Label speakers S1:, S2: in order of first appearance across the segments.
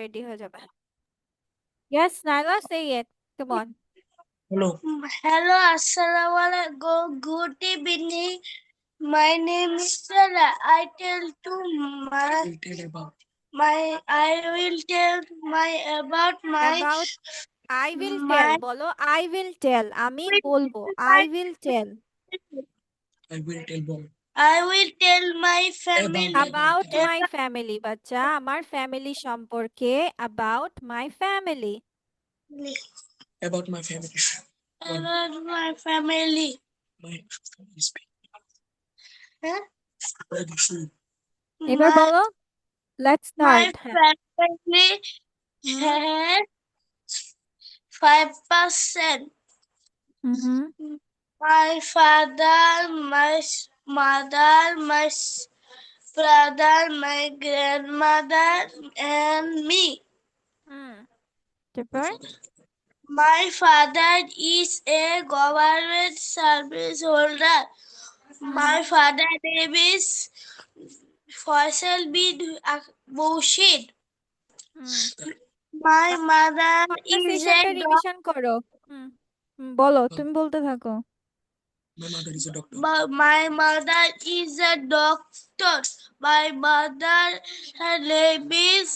S1: Ready হয়ে যাবে। Yes, Naila, say it. Come on.
S2: Hello. Hello, Assalamualaikum. Good evening. My name is Stella. I tell to my I will tell my about my
S1: About I will
S2: my
S1: tell বলো I will tell আমি বলবো I will tell
S2: I will tell Bob. I will tell my family
S1: about my family বাচ্চা আমার family সম্পর্কে about my family
S2: about my family. About my family. My family is big. Huh?
S1: এবার
S2: My,
S1: বলো let's
S2: my
S1: start
S2: family has 5%. My father, my mother, my brother, my grandmother, and me.
S1: তারপর
S2: My father is a government service holder. My father name is Faisal bin Bushid. My mother is a
S1: কনভারসেশনটা revision করো বলো তুমি বলতে থাকো
S2: My mother is a doctor. My mother is a doctor. My mother, her name is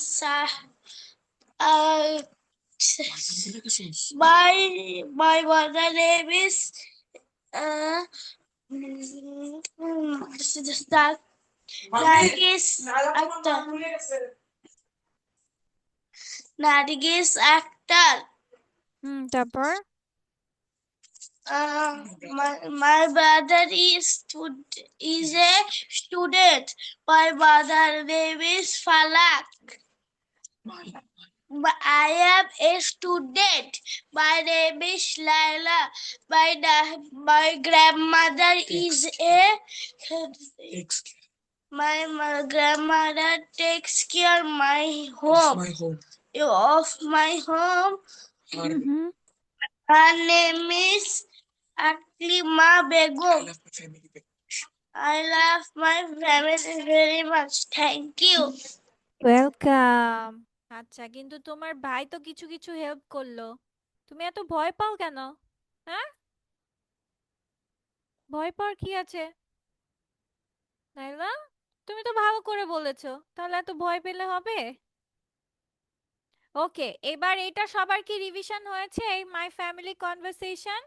S2: my mother name is Nargis Akhtar. Nargis Akhtar.
S1: তারপর
S2: My brother is a student. My mother name is Falak. I am a student. My name is Laila. My grandmother is a my grandmother takes care my home. Of my home. Her name is Aklima Begum. I love my family very much. Thank you.
S1: Welcome আচ্ছা কিন্তু তোমার ভাই তো কিছু কিছু help করলো তুমি এত ভয় পাও কেন হ্যাঁ ভয় পাওয়ার কি আছে নাইলা তুমি তো ভালো করে বলেছো তাহলে এত ভয় পেলে হবে ওকে এবার এটা সবার কি রিভিশন হয়েছে এই মাই ফ্যামিলি কনভারসেশন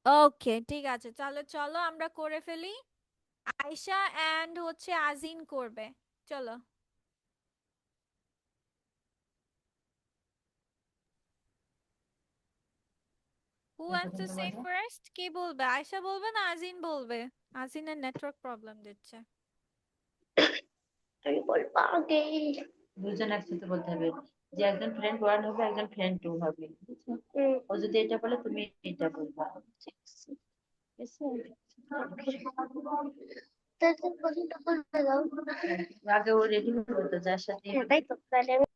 S1: ওকে ঠিক আছে তাহলে চলো আমরা করে ফেলি আয়শা এন্ড হচ্ছে আজিন করবে চলো who wants to say first কে বলবে আয়শা বলবে না আজিন বলবে আজিনের নেটওয়ার্ক প্রবলেম দিচ্ছে
S2: আমি বলবো আগে
S3: দুজন একসাথে বলতে হবে যে একজন ফ্রেন্ড ওয়ান হবে একজন ফ্রেন্ড টু হবে বুঝছো? ও যদি এটা বলে তুমি এটা বলবা ঠিক আছে? আগে ও রেডি হবে তো যার সাথে
S2: তাই তো তাহলে আমি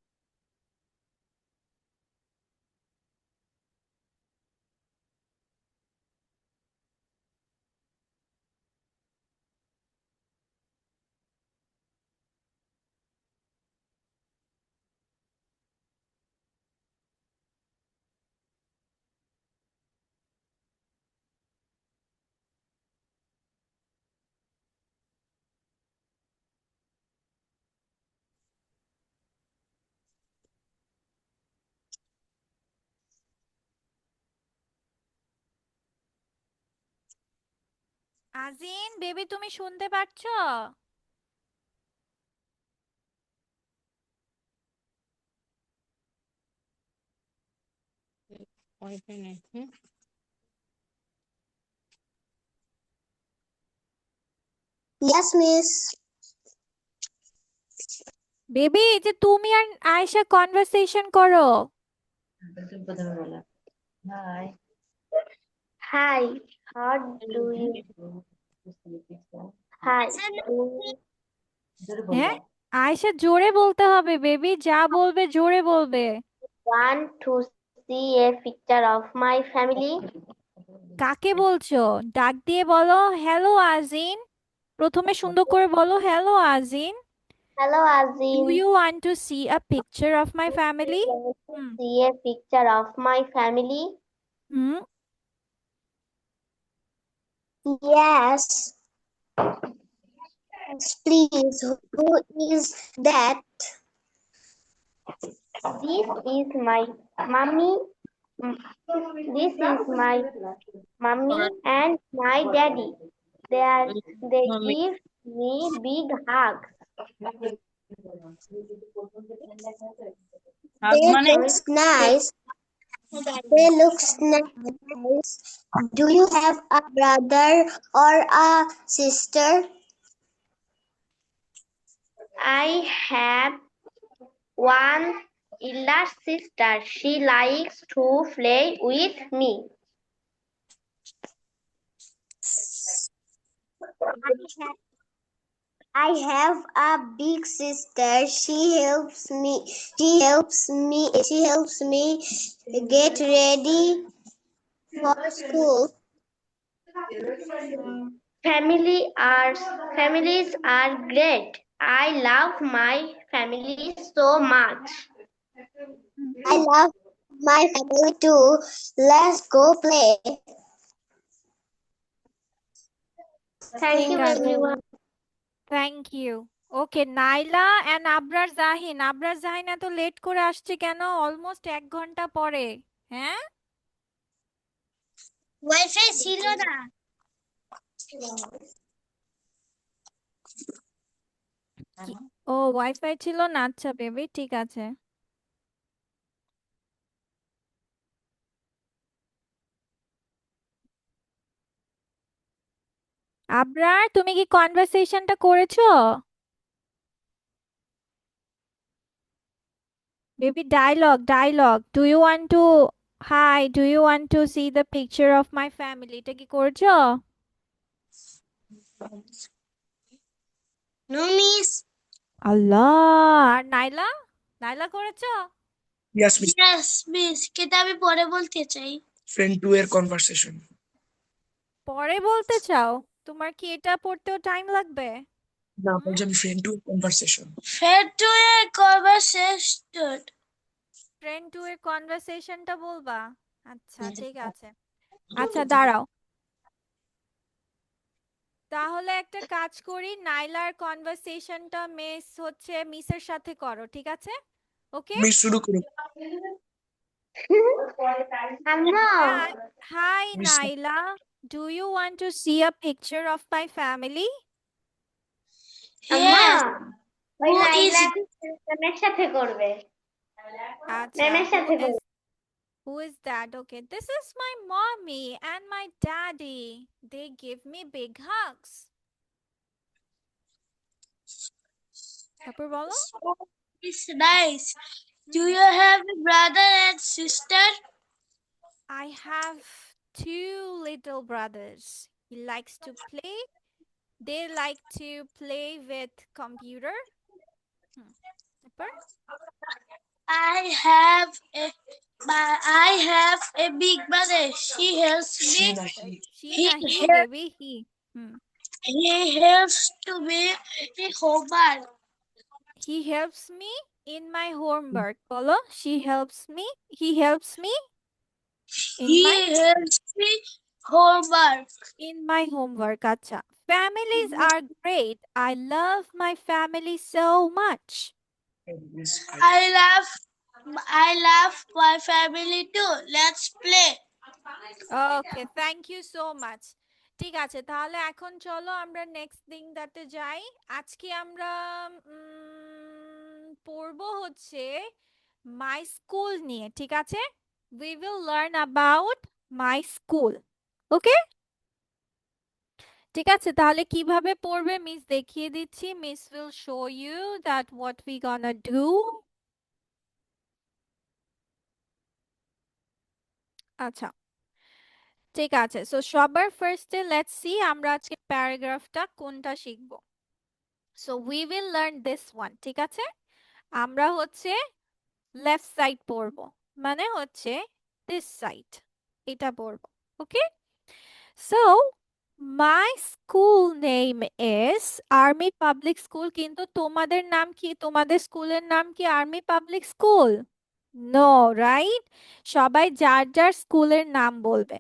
S1: আজিন বেবি তুমি শুনতে পাচ্ছো
S2: Yes, miss.
S1: বেবি এই যে তুমি আর আয়েশা কনভারসেশন করো
S3: তুমি প্রথমে বলো high
S2: Hi. How do you? Hi.
S3: জোরে
S1: হ্যাঁ
S3: বলবা
S1: আয়েশা জোরে বলতে হবে বেবি যা বলবে জোরে বলবে
S2: Want to see a picture of my family?
S1: কাকে বলছো ডাক দিয়ে বলো হ্যালো আজিন প্রথমে সুন্দর করে বলো hello আজিন
S2: Hello,
S1: Do
S2: Azin.
S1: you want to see a picture of my family?
S2: Want to
S1: Hmm.
S2: see a picture of my family?
S1: Hmm.
S2: Yes. Yes, please. Who is that? This is my mommy. This is my mommy and my daddy. They give me big hugs. They looks nice. They looks nice. Do you have a brother or a sister? I have one elder sister. She likes to play with me. I have a big sister. She helps me get ready for school. Families are great. I love my family so much. I love my family too. Let's go play. Thank
S1: ঠিক
S2: you
S1: আছে,
S2: everyone.
S1: Thank you. Okay, Naila and Abrar Zahin. Abrar Jahin এত late করে আসছে কেন? Almost 1 ঘন্টা পরে। হ্যাঁ,
S2: wifi ছিল না।
S1: কি? ও, ওয়াইফাই ছিল না? আচ্ছা বেবি, ঠিক আছে। আবরার, তুমি কি কনভারসেশনটা করেছো? Baby, dialogue. Do you want to hi, do you want to see the picture of my family, এটা কি করেছো?
S2: No miss.
S1: আল্লাহ। আর নাইলা, নাইলা করেছো?
S4: Yes, Miss.
S2: ইয়েস মিস, কিন্তু আমি পরে বলতে চাই।
S4: Friend to air conversation.
S1: পরে বলতে চাও? তোমার কি এটা পড়তেও টাইম লাগবে?
S4: না, বলছি আমি friend to air conversation.
S2: ফের to a conversation.
S1: Friend to এর কনভারসেশনটা বলবা? আচ্ছা ঠিক আছে। আচ্ছা দাঁড়াও, তাহলে একটা কাজ করি, নাইলার কনভারসেশনটা মিসের সাথে করো, ঠিক আছে? ওকে।
S4: মিস শুরু করো।
S2: আম্মু।
S1: Hi
S4: miss
S1: Naila, do you want to see a picture of my family?
S2: Yes. ওই নাইলা ম্যামের সাথে করবে।
S1: আচ্ছা,
S2: ম্যামের সাথে করবে।
S1: who is that? Okay, this is my mommy and my daddy. They give me big hugs. তারপর বলো।
S2: It's nice. Do you have a brother and sister?
S1: I have 2 little brothers. He likes to play. They like to play with computer. তারপর?
S2: I have a I have a big brother. She helps me.
S1: She
S2: He
S1: na he
S2: helps
S1: baby he. Hmm.
S2: he helps to me the homework.
S1: He helps me in my homework. Bolo, she helps me. He helps me in
S2: He
S1: my
S2: helps me homework.
S1: homework. Acha. Families are great. I love my family so much.
S2: I love my family too. Let's play.
S1: Okay, thank you so much. ঠিক আছে, তাহলে এখন চলো আমরা next দিনটাতে যাই। আজকে আমরা পড়বো হচ্ছে মাই স্কুল নিয়ে, ঠিক আছে? We will learn about my school. Okay, ঠিক আছে, তাহলে কিভাবে পড়বে মিস দেখিয়ে দিচ্ছি। Miss will show you that what we gonna do. আচ্ছা ঠিক আছে, সো সবার ফার্স্টে লেটস সি আমরা আজকে প্যারাগ্রাফটা কোনটা শিখবো। So we will learn this one, ঠিক আছে? আমরা হচ্ছে লেফট সাইড পড়বো, মানে হচ্ছে দিস সাইড, এটা পড়বো। Okay, so my school name is Army Public School, কিন্তু তোমাদের নাম কি? তোমাদের স্কুলের নাম কি Army Public School? No, right? সবাই যার যার স্কুলের নাম বলবে।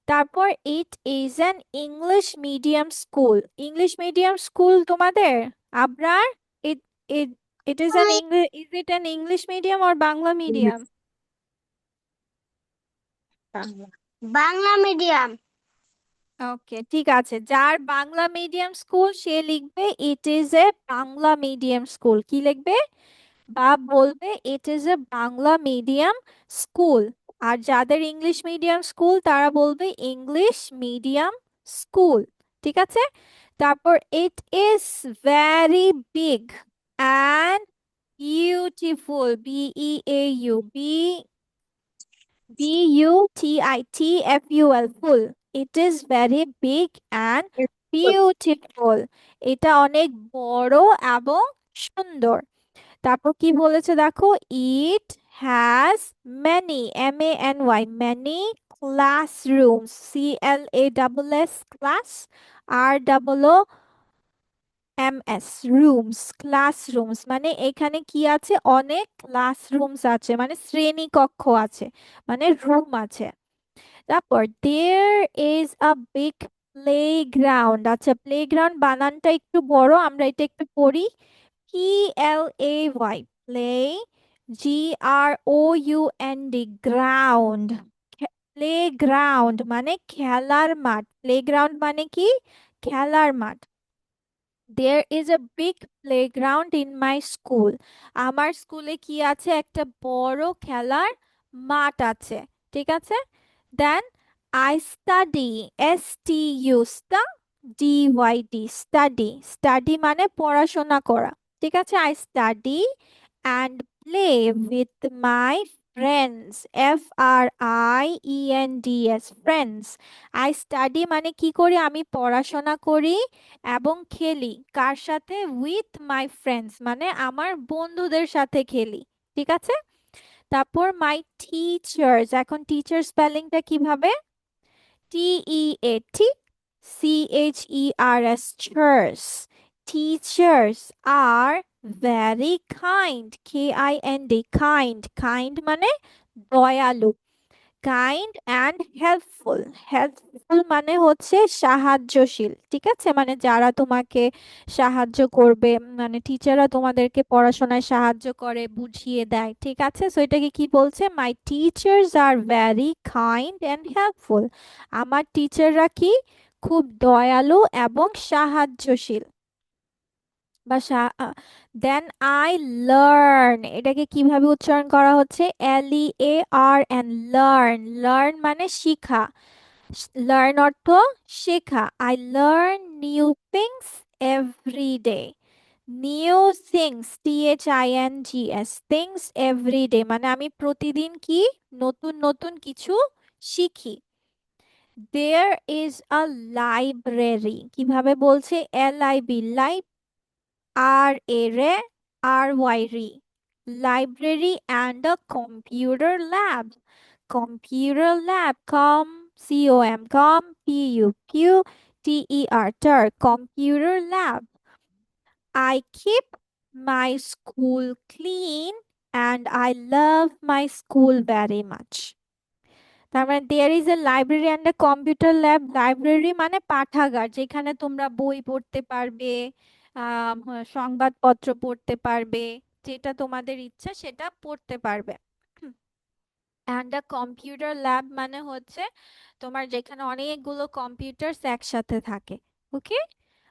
S1: তারপর it is an English medium school. English medium school তোমাদের Abrar? It it it is an English, is it an English medium or Bangla medium?
S2: Bangla medium.
S1: Okay, ঠিক আছে, যার বাংলা মিডিয়াম স্কুল সে লিখবে ইট is a Bangla medium school. কি লিখবে? বা বলবে it is a Bangla medium school. আর যাদের ইংলিশ মিডিয়াম স্কুল তারা বলবে ইংলিশ মিডিয়াম স্কুল। ঠিক আছে? তারপর it is very big and beautiful, BEAU, BUTITFUL, full. It is very big and beautiful, এটা অনেক বড় এবং সুন্দর। তারপর কি বলেছে দেখো, it has many, MANY, many classrooms, CLASS, class, ROOMS, rooms, classrooms মানে এখানে কি আছে? অনেক ক্লাসরুমস আছে, মানে শ্রেণী কক্ষ আছে, মানে রুম আছে। তারপর there is a big playground. আচ্ছা, প্লেগ্রাউন্ড বানানটা একটু বড়, আমরা এটা একটু পড়ি। PLAY, play, GROUND, ground. Playground মানে খেলার মাঠ, প্লেগ্রাউন্ড মানে কি? খেলার মাঠ। There is a big playground in my school. আমার স্কুলে কি আছে? একটা বড় খেলার মাঠ আছে। ঠিক আছে? Then I study, STU, DYD, study. Study মানে পড়াশোনা করা। ঠিক আছে? I study and play with my friends, FRIENDS, friends. I study মানে কি করি? আমি পড়াশোনা করি এবং খেলি। কার সাথে? উইথ মাই ফ্রেন্ডস মানে আমার বন্ধুদের সাথে খেলি। ঠিক আছে? তারপর মাই টিচার্স, এখন টিচার স্পেলিংটা কিভাবে? TEATCHERS, chairs. Teachers are very kind, KIND, kind. Kind মানে দয়ালু। কাইন্ড অ্যান্ড হেল্পফুল, হেল্পফুল মানে হচ্ছে সাহায্যশীল। ঠিক আছে? মানে যারা তোমাকে সাহায্য করবে, মানে টিচাররা তোমাদেরকে পড়াশোনায় সাহায্য করে, বুঝিয়ে দেয়। ঠিক আছে? সো এটাকে কি বলছে? মাই teachers are very kind and helpful. আমার টিচাররা কি? খুব দয়ালু এবং সাহায্যশীল। বা দেন আই লার্ন, এটাকে কিভাবে উচ্চারণ করা হচ্ছে? LEARN, learn. লার্ন মানে শিখা, লার্ন অর্থ শেখা। I learn new things every day. New things, THINGS, things every day মানে আমি প্রতিদিন কি নতুন নতুন কিছু শিখি। দেয়ার ইজ আ লাইব্রেরি, কিভাবে বলছে? LIB, live, RARY, library and a computer lab. Computer lab, COMPUTER, computer lab. I keep my school clean and I love my school very much. তার মানে there is a library and a computer lab. Library মানে পাঠাগার, যেখানে তোমরা বই পড়তে পারবে, সংবাদপত্র পড়তে পারবে, যেটা তোমাদের ইচ্ছা সেটা পড়তে পারবে। অ্যান্ড আ কম্পিউটার ল্যাব মানে হচ্ছে তোমার যেখানে অনেকগুলো কম্পিউটারস একসাথে থাকে। Okay?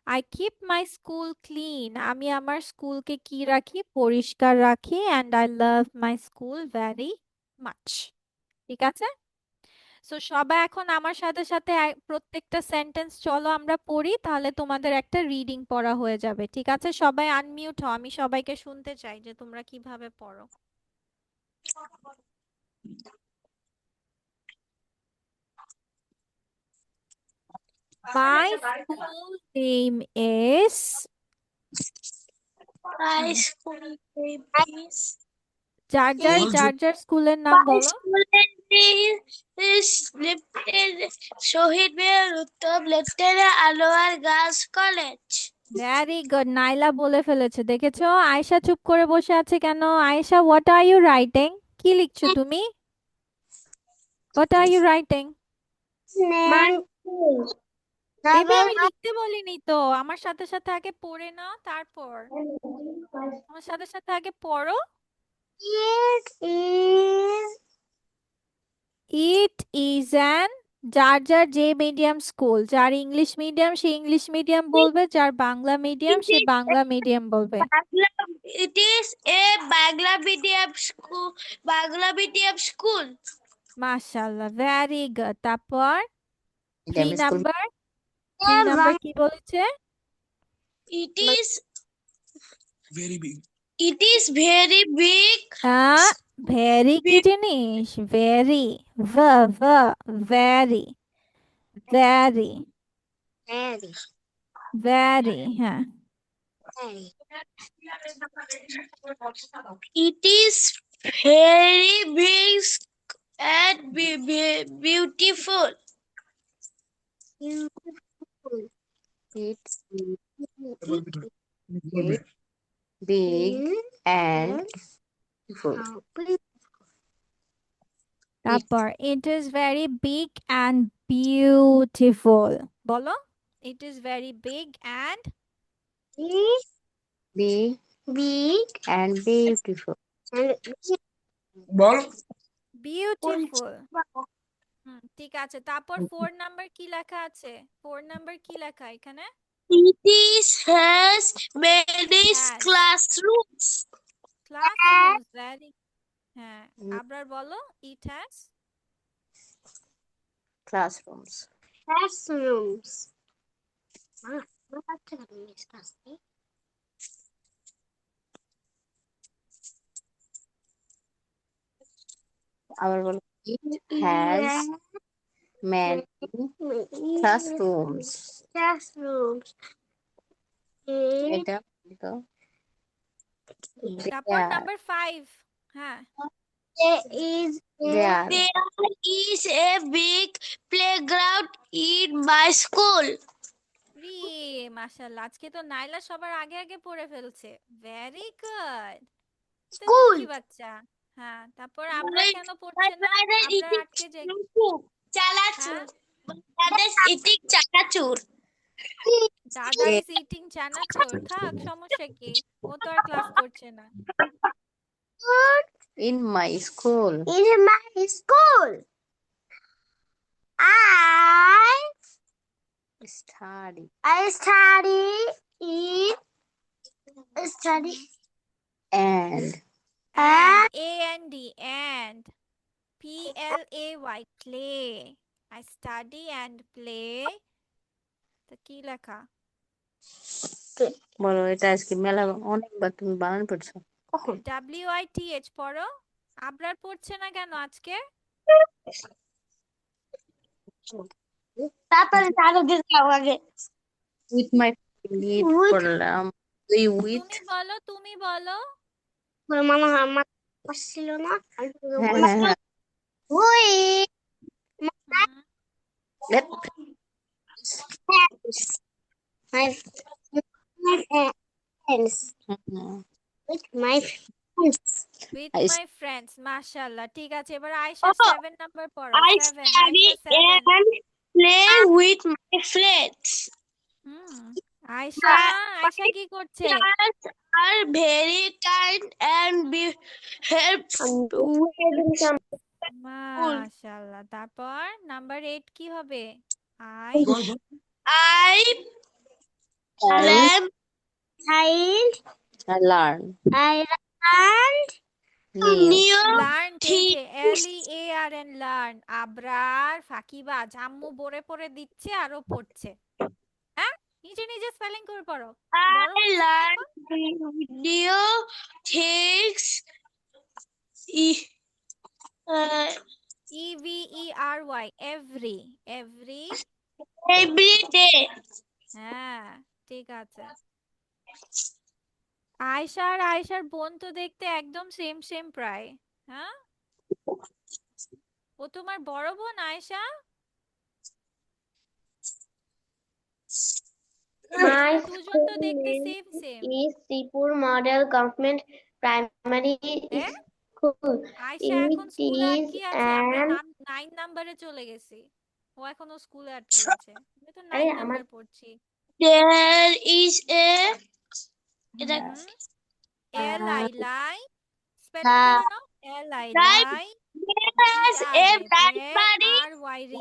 S1: I keep my school clean, আমি আমার স্কুলকে কি রাখি? পরিষ্কার রাখি। And I love my school very much. ঠিক আছে? সো সবাই এখন আমার সাথে সাথে প্রত্যেকটা সেন্টেন্স চলো আমরা পড়ি, তাহলে তোমাদের একটা রিডিং পড়া হয়ে যাবে। ঠিক আছে? সবাই আনমিউট হও, আমি সবাইকে শুনতে চাই যে তোমরা কিভাবে পড়ো। মাই school name is,
S2: My school name is
S1: যার
S4: বল যে
S1: যার স্কুলের নাম বলো।
S2: Shaheed Minar Uttam Lieutenant Anwar Girls College.
S1: Very good, Naila বলে ফেলেছে, দেখেছো? আয়েশা চুপ করে বসে আছে কেন? Ayesha, what are you writing? কি লিখছো তুমি? What are you writing? Baby, আমি লিখতে বলিনি তো, আমার সাথে সাথে আগে পড়ে নাও, তারপর আমার সাথে সাথে আগে পড়ো।
S2: It is
S1: it is an, যার যে মিডিয়াম স্কুল, যার ইংলিশ মিডিয়াম সে ইংলিশ মিডিয়াম বলবে, যার বাংলা মিডিয়াম সে বাংলা মিডিয়াম বলবে।
S2: it is a Bangla medium school. Bangla medium school.
S1: মাশাআল্লাহ, ভেরি গুড। তারপর
S4: এটা আমি স্কুল
S1: থ্রি নাম্বার কি বলেছে?
S2: It is
S4: very big
S2: very big.
S1: Very কি জিনিস? Very, very very
S2: Very.
S1: Very, হ্যাঁ।
S2: It is very big and beautiful. It's
S4: বলবে
S2: big and beautiful.
S1: তারপর it is very big and beautiful. বলো, it is very big and
S2: Big and beautiful.
S4: বল
S1: beautiful. ঠিক আছে। তারপর 4 নাম্বার কি লেখা আছে? 4 নাম্বার কি লেখা এখানে?
S2: It is has many
S1: Has.
S2: classrooms.
S1: Classrooms, very, হ্যাঁ। আবার বলো, ইট হ্যাজ
S2: Classrooms. Classrooms. আবার বলো, it has many classrooms. Classrooms. এটা তো
S1: তারপর নাম্বার 5, হ্যাঁ।
S2: There is a big playground in my school.
S1: রি, মাশাআল্লাহ, আজকে তো নাইলা সবার আগে আগে পড়ে ফেলছে। Very good,
S2: School.
S1: লক্ষ্মী বাচ্চা। হ্যাঁ, তারপর আবরার কেন পড়ছে না? আবরার আটকে যায়।
S2: চানাচুর.
S1: হ্যাঁ,
S2: That is eating চানাচুর.
S1: দাদা ইজ ইটিং চানাচুর। থাক, সমস্যা কি? ও তো আর ক্লাস করছে না।
S2: In my school. In my school. I study. I study in study and
S1: and play, play, I study and play। তো কি লেখা?
S2: বলো, এটা আজকে মেলা অনেকবার তুমি বানান পড়ছো। কখন?
S1: WITH পড়ো। আবরার পড়ছে না কেন আজকে?
S2: তারপরে আরো যাও আগে। With my family পড়লাম।
S1: তুমি বলো।
S2: মনে হয় আমার ছিল না। হ্যাঁ। With my friends. With my friends.
S1: With
S2: I
S1: my friends, মাশাআল্লাহ। ঠিক আছে, এবার আয়েশা 7 নাম্বার পড়ো।
S2: I
S1: 7,
S2: study
S1: Ayesha 7।
S2: and play with my friends.
S1: Ayesha, Ayesha কি করছে?
S2: Teachers are very kind and helpful.
S1: মাশাআল্লাহ। তারপর নাম্বার 8 কি হবে? I
S4: বল বল
S2: I learn. I learn new
S1: learn, এই যে
S2: things.
S1: LEARN, learn. আবরার ফাঁকিবাজ, আম্মু বলে পড়ে দিচ্ছে আরো পড়ছে। হ্যাঁ, নিজে নিজে স্পেলিং করে পড়ো। বড়
S2: I
S1: হয়েছে না এখন?
S2: learn new things.
S1: EVERY, every,
S2: Every day.
S1: হ্যাঁ, ঠিক আছে। আয়শা আর আয়শার বোন তো দেখতে একদম সেম সেম প্রায়। হ্যাঁ, ও তোমার বড় বোন আয়শা?
S2: My
S1: তোমরা দুজন তো
S2: school
S1: দেখতে
S2: name
S1: same same.
S2: is Sripur Model Government Primary
S1: A
S2: School.
S1: Ayesha
S2: It
S1: এখন স্কুলে
S2: is
S1: আটকে আছে, আমরা
S2: an
S1: 9 নাম্বারে চলে গেছি, ও এখনো স্কুলে আটকে আছে, আমি তো 9 নাম্বার পড়ছি।
S2: there is a
S1: L I li, স্পেলিংটা জানো? L I li B
S2: there's
S1: R
S2: a
S1: A
S2: library
S1: R Y ri,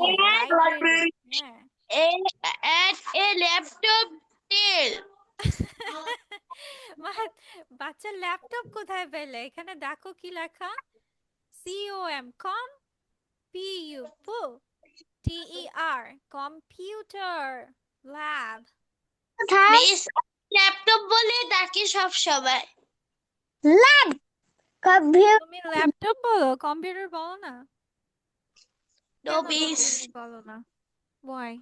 S1: library. হ্যাঁ
S2: at a laptop till.
S1: বাচ্চা ল্যাপটপ কোথায় পেলে? এখানে দেখো কি লেখা, COM com P U pu TER computer lab.
S2: Miss laptop বলে ডাকি সব সবাই। ল্যাব কম্পিউটার
S1: তুমি ল্যাপটপ বলো, কম্পিউটার বলো না?
S2: নো
S1: কেন
S2: মিস
S1: তুমি বলো না? ওয়াই?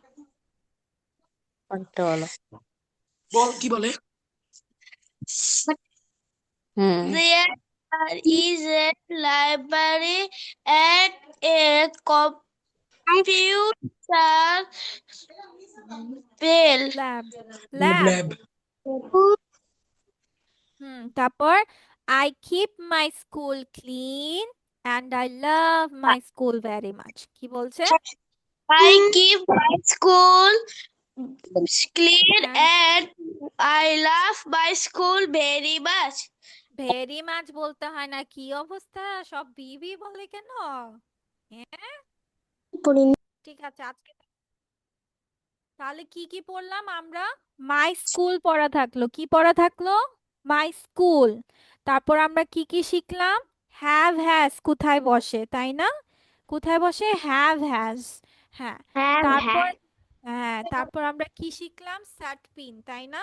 S4: বল কি বলে?
S2: there is a library at a computer bell.
S1: Lab
S4: lab
S1: lab.
S4: Lab
S1: তারপর I keep my school clean and I love my school very much। কি বলছে?
S2: I keep my school clean
S1: And
S2: and I love my school very much.
S1: Very much বলতে হয় না, কি অবস্থা, সব বিবি বলে কেন? হ্যাঁ ঠিক আছে, আজকে তাহলে কি কি পড়লাম আমরা? মাই স্কুল পড়া থাকলো, কি পড়া থাকলো? My school. তারপর আমরা কি কি শিখলাম? হ্যাভ হ্যাজ কোথায় বসে, তাই না? কোথায় বসে? Have has. হ্যাঁ, তারপর তারপর আমরা কি শিখলাম? স্যাট পিন, তাই না?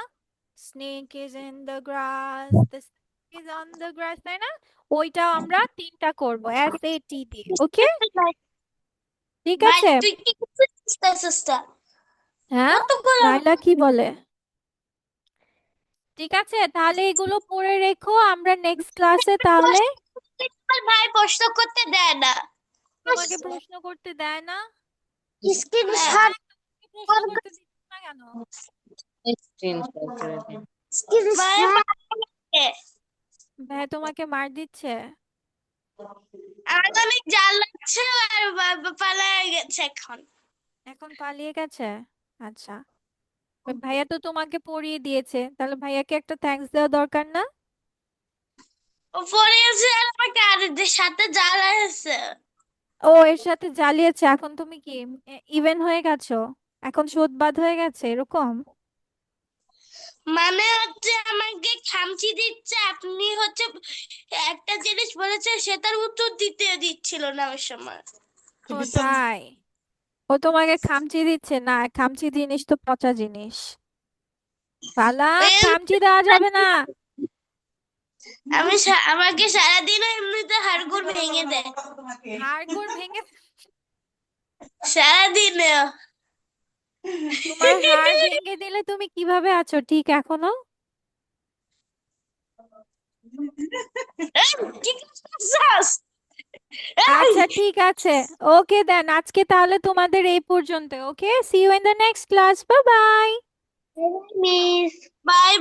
S1: Snake is in the grass, the snake is on the grass, তাই না? ওইটাও আমরা 3টা করব SAT দিয়ে। ওকে, ঠিক
S2: But
S1: আছে?
S2: তুই কি করছিস sister?
S1: হ্যাঁ,
S2: কতগুলো
S1: নাইলা কি বলে? ঠিক আছে, তাহলে এগুলো পড়ে রেখো, আমরা নেক্সট ক্লাসে তাহলে।
S2: ভাই প্রশ্ন করতে দেয় না।
S1: তোমাকে প্রশ্ন করতে দেয় না?
S2: স্ক্রিনশট
S1: প্রশ্ন করতে দিচ্ছ না কেন? ভাই তোমাকে মার দিচ্ছে?
S2: অনেক জাল লাগছে আর পালায় গেছে এখন।
S1: এখন পালিয়ে গেছে? আচ্ছা, ওই ভাইয়া তো তোমাকে পড়িয়ে দিয়েছে, তাহলে ভাইয়াকে একটা থ্যাঙ্কস দেওয়া দরকার না?
S2: ও পড়িয়েছে আর আমাকে আর সাথে জাল আছে।
S1: ও এর সাথে জ্বালিয়েছে, এখন তুমি কি ইভেন হয়ে গেছো? এখন শোধবাদ হয়ে গেছে এরকম?
S2: মানে হচ্ছে আমাকে খামচি দিচ্ছে, আপনি হচ্ছে একটা জিনিস বলেছে সেটার উত্তর দিতে দিচ্ছিল না ওই সময়।
S1: ও তাই? ও তোমাকে খামচি দিচ্ছে? না, খামচি জিনিস তো পচা জিনিস, পালা, খামচি দেওয়া যাবে না।
S2: আমাকে সারাদিন এমনিতে হাড়গোড় ভেঙে দেয়,
S1: হাড়গোড় ভেঙে?
S2: সারাদিনে।
S1: তোমার হাড় ভেঙে দিলে তুমি কিভাবে আছো ঠিক এখনো?
S2: কি করছিস?
S1: আচ্ছা ঠিক আছে, ওকে দেন, আজকে তাহলে তোমাদের এই পর্যন্ত। Okay, see you in the next class, bye bye.
S2: Miss by.